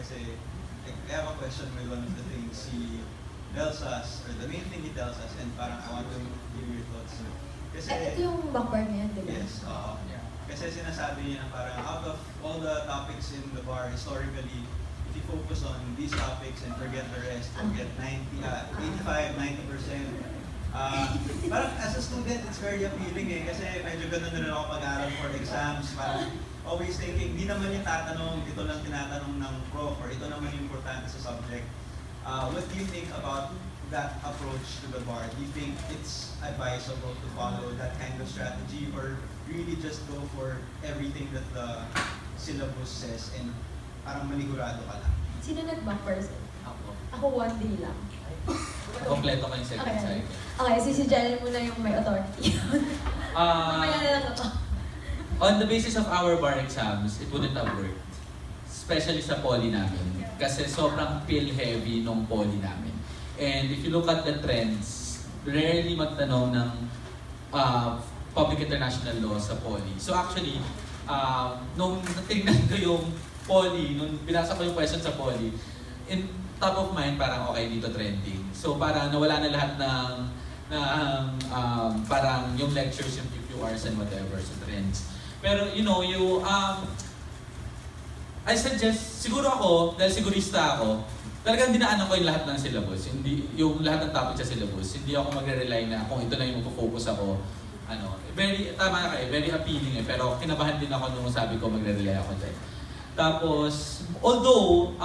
kasi I have a question with one of the things he tells us, or the main thing he tells us, and parang I want to hear your thoughts. Kasi, Ito yung backbar niya, di ba? yes, kasi sinasabi niya na parang out of all the topics in the bar, historically, if you focus on these topics and forget the rest, you'll get 85, 90%. Parang as a student, it's very appealing kasi medyo ganun na rin ako pag-aaral for exams. Parang always thinking, di naman yung tatanong, ito lang tinatanong ng prof, or ito naman yung importante sa subject. What do you think about that approach to the bar? Do you think it's advisable to follow that kind of strategy, or really just go for everything that the syllabus says and parang manigurado ka lang? Sino nag-backbar sa'yo? Ako. Ako 1 day lang. Kompleto ka yung second Okay. cycle. Okay, si Jalen muna yung may authority. Mamaya na lang ako. On the basis of our bar exams, it wouldn't have worked. Especially sa poly namin. Kasi sobrang pill heavy nung poly namin. And if you look at the trends, rarely magtanong ng public international law sa poly. So actually, nung natingnan ko yung poly, nung binasa ko yung question sa poly, in top of mind, parang okay, dito trending. So parang nawala na lahat ng parang yung lectures, yung PQRs and whatever, so trends. Pero you know, I suggest, siguro ako, dahil sigurista ako, talagang dinaanan ko yung lahat ng syllabus, hindi yung lahat ng topic sa syllabus. Hindi ako magre-rely na kung ito na yung magpo-focus ako. Very, tama na kayo, very appealing pero kinabahan din ako nung sabi ko magre-rely ako dyan. Tapos, although,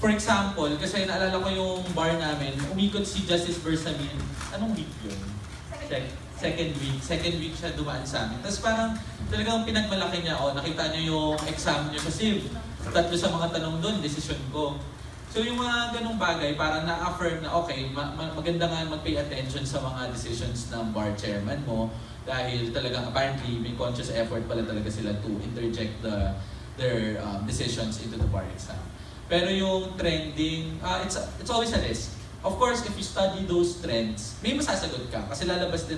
for example, kasi naalala ko yung bar namin, umikot si Justice Bersamin, anong week yun? Second week siya dumaan sa amin. Tapos parang talagang pinagmalaki niya, nakita niyo yung exam niyo sa CIV. Tatlo sa mga tanong doon, decision ko. So yung mga ganung bagay, parang na-affirm na okay, maganda nga mag-pay attention sa mga decisions ng bar chairman mo dahil talagang apparently may conscious effort pala talaga sila to interject their decisions into the bar exam. Pero yung trending, it's always a risk. Of course, if you study those trends, may masasagot ka kasi lalabas din.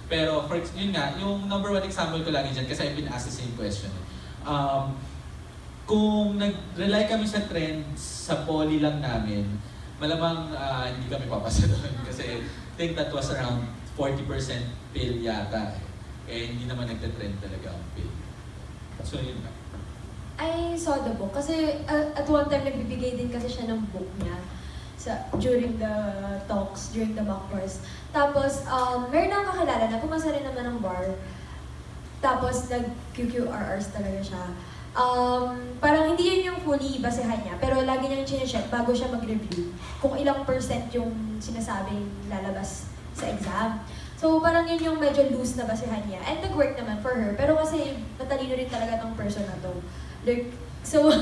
Pero for yun nga, yung number 1 example ko lagi dyan kasi I've been asked the same question. Kung nag-rely kami sa trends sa poly lang namin, malamang hindi kami papasa doon kasi I think that was around 40% pill yata. Hindi naman nagte-trend talaga ang pill. So yun nga. I saw the book kasi at one time nagbibigay din kasi siya ng book niya during the talks, during the mock bars. Tapos, meron akong kakilala na pumasa rin naman ng bar. Tapos, nag-QQRRs talaga siya. Parang hindi yun yung fully basehan niya, pero lagi niyang chinecheck bago siya mag-review kung ilang % yung sinasabing lalabas sa exam. So, parang yun yung medyo loose na basehan niya. And nag-work naman for her, pero kasi matalino rin talaga tong person na to. Like, so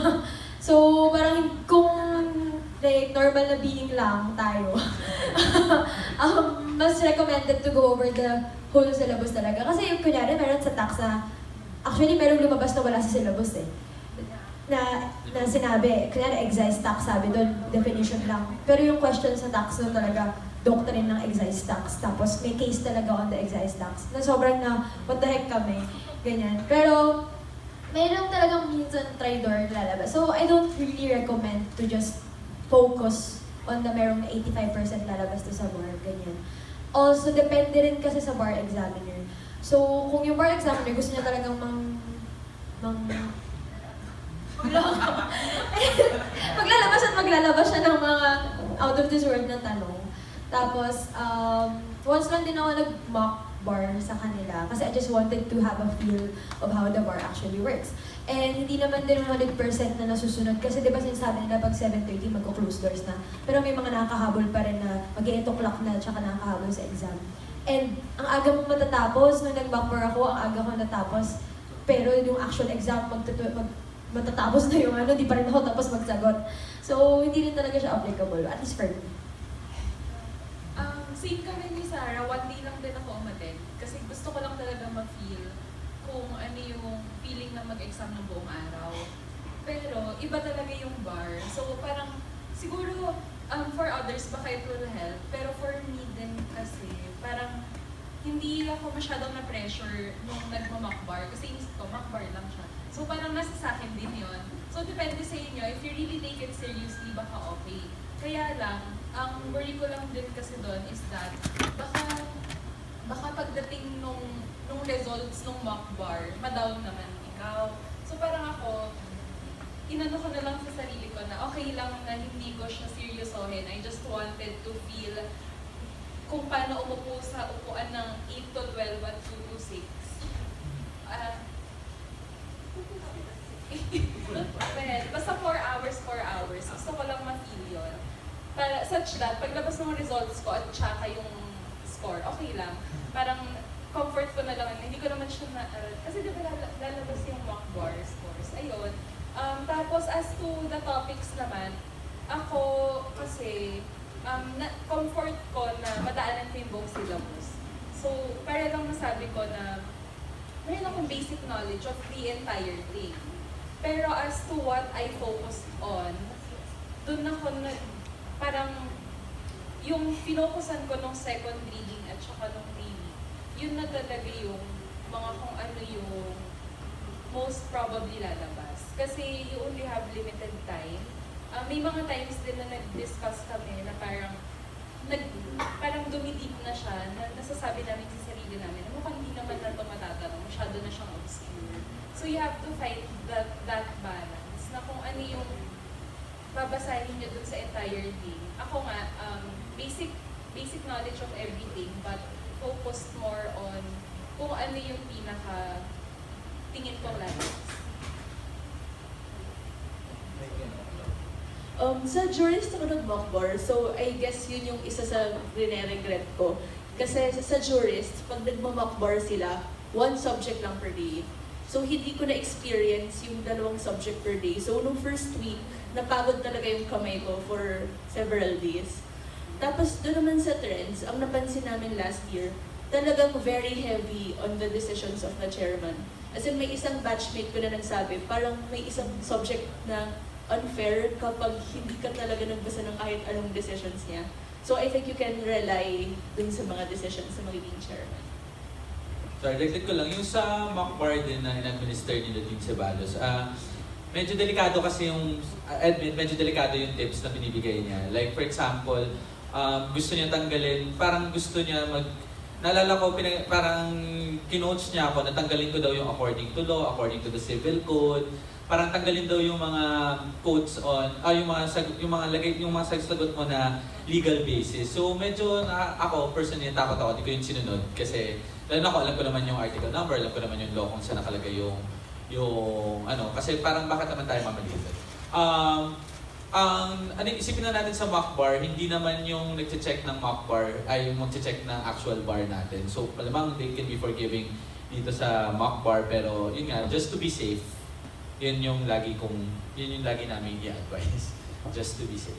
parang kung like normal na being lang tayo, mas recommended to go over the whole syllabus talaga. Kasi yung kunyari, meron sa tax na, actually merong lumabas na wala sa syllabus na sinabi, kunyari excise tax, sabi doon, definition lang. Pero yung question sa tax doon talaga, doctrine ng excise tax. Tapos may case talaga on the excise tax. Na sobrang na, what the heck kami, ganyan. Pero, mayroong talagang minsan try-door lalabas. So, I don't really recommend to just focus on the merong 85% lalabas to sa bar, ganyan. Also, depende rin kasi sa bar examiner. So, kung yung bar examiner gusto niya talagang maglalabas siya ng mga out of this world na tanong. Tapos, once lang din ako nag-mock bar sa kanila kasi I just wanted to have a feel of how the bar actually works. And hindi naman din 100% na nasusunod kasi di ba sinasabi nila pag 7:30 magko-close doors na. Pero may mga nakakahabol pa rin na mag-8 o'clock na tsaka nakakahabol sa exam. And ang aga mong matatapos, nung nag-mock bar ako, ang aga ko natapos. Pero yung actual exam, matatapos na yung di pa rin ako tapos magsagot. So, hindi rin talaga siya applicable, at least for me. Same kami ni Sarah, 1 day lang din ako umattend. Kasi gusto ko lang talaga ma-feel kung ano yung feeling na mag-exam ng buong araw. Pero, iba talaga yung bar. So, parang, siguro, for others, baka it will help. Pero for me din kasi, parang, hindi ako masyadong na-pressure nung nagma-mock bar. Kasi inisip ko, mock bar lang siya. So parang nasa sa akin din yun. So depende sa inyo, if you really take it seriously, baka okay. Kaya lang, ang worry ko lang din kasi doon is that, baka pagdating nung results nung mock bar, ma-down naman ikaw. So parang ako, inano ko na lang sa sarili ko na okay lang na hindi ko siya seryosohin. I just wanted to feel kung paano umupo sa upuan ng 8 to 12 at 2 to 6. Well, basta 4 hours. Gusto ko lang ma-feel yun. Para such that, paglabas ng results ko at tsaka yung score, okay lang. Parang comfort ko na lang. Hindi ko naman siya kasi di ba lalabas yung mock bar scores. Ayun. Tapos as to the topics naman, ako kasi, comfort ko na madaanan ko yung buong syllabus. So, para lang masabi ko na mayroon akong basic knowledge of the entire thing. Pero as to what I focused on, dun ako parang yung finokusan ko nung second reading at saka nung reading, yun na talaga yung mga kung ano yung most probably lalabas. Kasi you only have limited time. May mga times din na nag-discuss kami na parang dumidip na siya, na nasasabi namin sa sarili namin, mukhang hindi naman na ito matatanong, masyado na siyang obscure. So you have to find that balance, na kung ano yung babasahin niyo dun sa entire thing. Ako nga, basic knowledge of everything, but focused more on kung ano yung pinaka tingin kong lalabas. Sa jurist ako nag-mock bar, so I guess yun yung isa sa regret ko. Kasi sa jurist, pag nag-mock bar sila, one subject lang per day. So hindi ko na-experience yung 2 subject per day. So nung first week, napagod talaga yung kamay ko for several days. Tapos doon naman sa trends, ang napansin namin last year, talagang very heavy on the decisions of the chairman. As in, may isang batchmate ko na nagsabi, parang may isang subject na unfair kapag hindi ka talaga nagbasa ng kahit anong decisions niya. So I think you can rely dun sa mga decisions sa magiging chairman. Sorry, dagdag ko lang. Yung sa mock bar din na in-administer nila Dean Ceballos, medyo delikado kasi yung, admit, medyo delikado yung tips na binibigay niya. Like for example, gusto niya tanggalin, parang gusto niya naalala ko, parang kinoach niya ako na tanggalin ko daw yung according to law, according to the civil code. Parang tanggalin daw yung mga quotes on, yung mga sagot mo na legal basis. So medyo ako personally takot ako, hindi ko yung sinunod kasi lalo ako, alam ko naman yung article number, alam ko naman yung law kung saan nakalagay yung kasi parang bakit naman tayo mamalitan. Isipin na natin sa mock bar, hindi naman yung nagche-check ng mock bar ay yung magche-check ng actual bar natin. So malamang they can be forgiving dito sa mock bar, pero yun nga, just to be safe, yun yung lagi namin i-advise. Just to be safe.